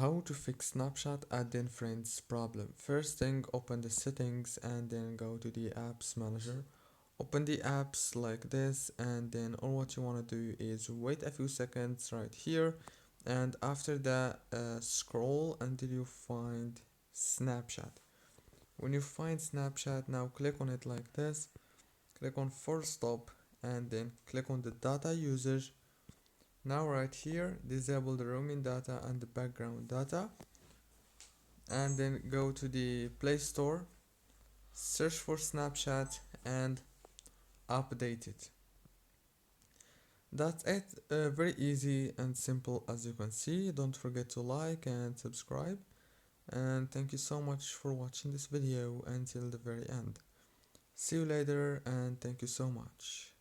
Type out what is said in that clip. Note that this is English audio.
How to fix Snapchat add-in friends problem. First thing, open the settings and then go to the apps manager. Open the apps like this, and then all what you want to do is wait a few seconds right here, and after that scroll until you find Snapchat. When you find Snapchat, now click on it like this, click on force stop, and then click on the data usage. Now right here, disable the roaming data and the background data, and then go to the Play Store, search for Snapchat and update it. That's it, very easy and simple as you can see. Don't forget to like and subscribe, and thank you so much for watching this video until the very end. See you later and thank you so much.